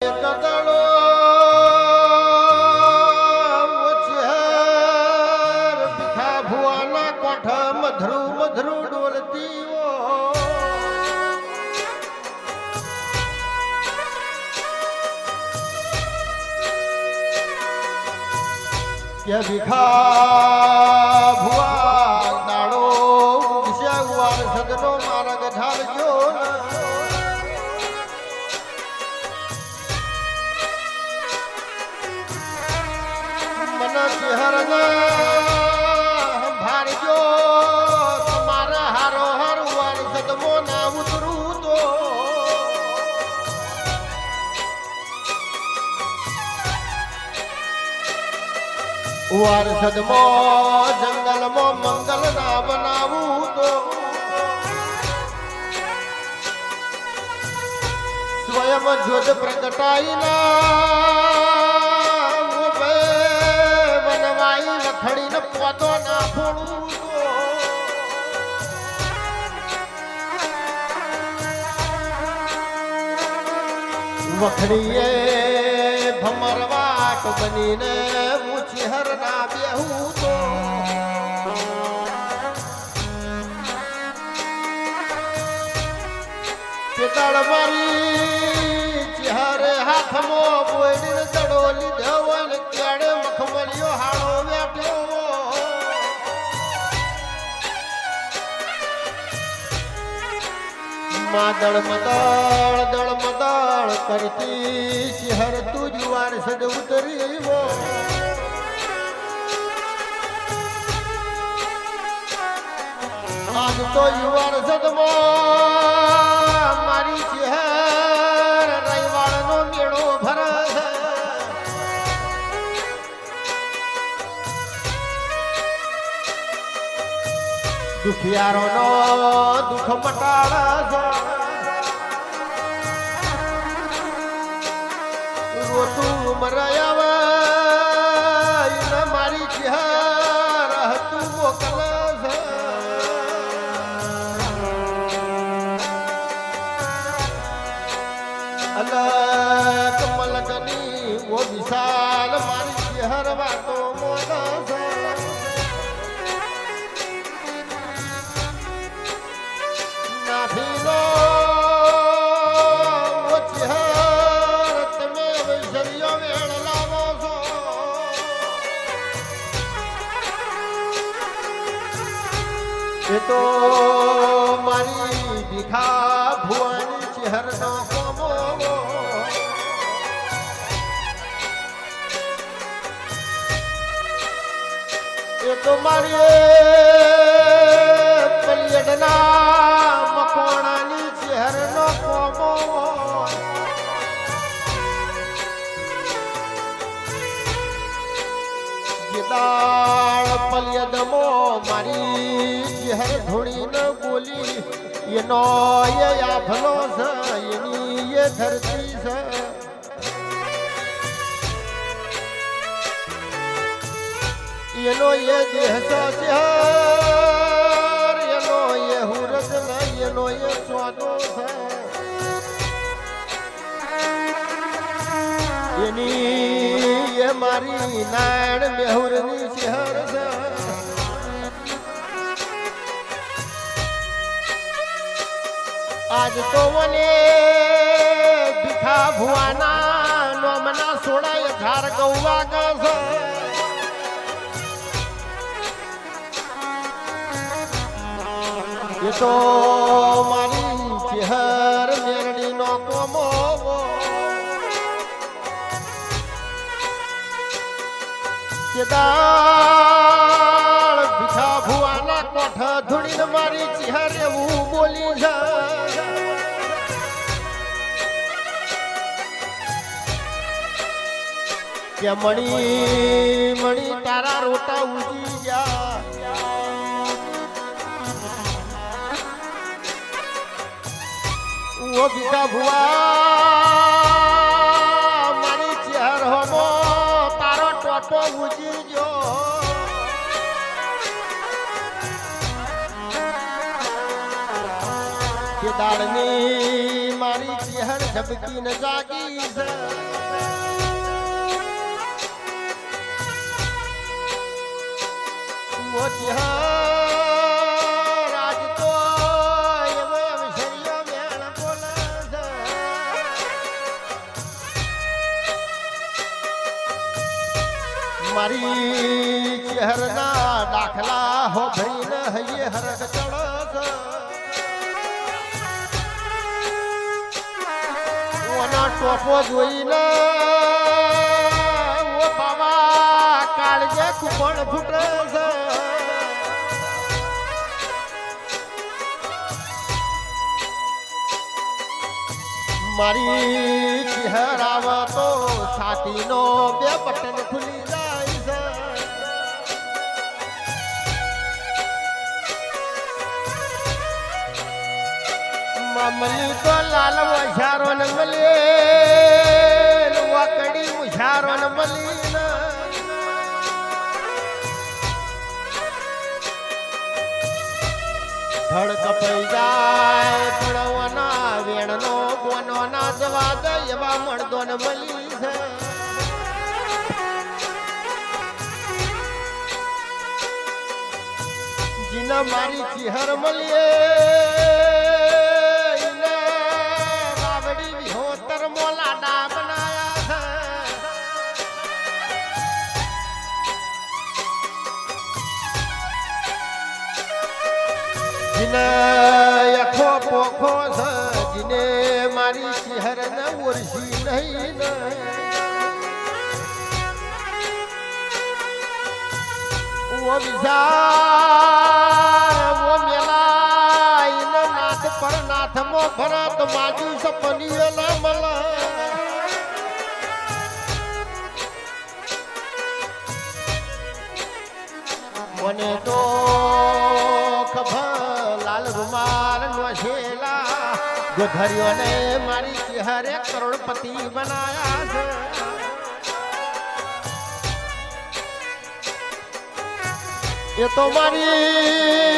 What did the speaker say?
કદળો ભીખા ભુવાના કોઠા મધરું મધરું ડોલતી કે ભીખા ભુવા દાડો વિષયવાર સદનો માર્ગ ઢાલજો ભારજો તમારા હારો હાર વાર સદમો ના ઉતરું તો વાર સદમો જંગલમાં મંગલ ના બનાવું તો સ્વયં જ્યોત પ્રગટાઈના ખડીને પોતો ના ફોડું વખડીએ ભમરવાટ બનીને મૂછી હર ના બેહું તો પેતાળ મારી ચહેરે હાથમાં બોયડીને દડો લીધો હોય ને કેડે મખમલિયો હાડો દળ મદળ કરતી શિહર તું જુવાર સદ ઉતરી આજ તો યુવાર સદમાં મારી શિહર રવિવાર નો મેળો ભરસ દુખિયારો નો દુઃખ મટાડ રોતું મરાયા મારી ચિહાર હતું મોકલ અલગ મલકની ઓ વિશાલ મારી ચિહાર વાતો મોકલ એ તો મારી ભીખા ભુવાની ચહેર નો કોમો એ તો મારી પલિયડના મકોણાની ચહેર નો કોમો ગીદાળ પલિયદમો મારી ચહેર ધોળી ન બોલી એનો એ આભલો છે એની એ ધરતી છે એનો એ દેહ છે એનો એ હુરત ન એનો એ સ્વાદો છે એની એ મારી નાણ મેહુરની શહેર છે આજ તો મને ભીખા ભુવાના નોમના 16,000 ગૌવા ગસ એ તો મારી ચહેર મેરડી નો કોમો કેદાળ ભીખા ભુવાના કોઠા ધૂણીને મારી ચહેર એવું બોલી છે કે મણી મણી તારા રોટા ઉજી જા ઓ ભીખા ભુવા મારી ચહેર હોમો તારો ટોટો ઉજી જો કે દાળની મારી ચહેર ઝબકીને જાગી છે મોતી રાજ તો એવો વિષયો મેળ બોલે છે મારી ચહેરના દાખલા હો ભઈને હૈયે હરખ ચડત ઓના ટોપો જોઈને ઓ બાબા કાળજે કુપણ ફૂટે છે મારી ચહેરાવ તો છાતીનો બે બટન ખુલી જાય છે મમલી તો લાલ વછારો ને મલે વાકડી મુછારો ને મલી ધડ કપાઈ જાય પડવાના વેણનો બોનો ના જવા દે એવા મળદો ને મળી છે જીના મારી ચિહર મળીએ રાવડી વિહોતર મોલાડા બનાયા છે જીને યખો પોખો છે જીને મારી ચિહર ને ઓરસી નહીં ને ઓ વિચાર ઓ મેલા ઇને નાથ પર નાથ મો ભરત માજુ સપનીએ ના મળે મને તો લાલ રૂમાલ નો શેલા ગોધરીઓને મારી ચહેરે કરોડપતિ બનાયા છે એ તો મારી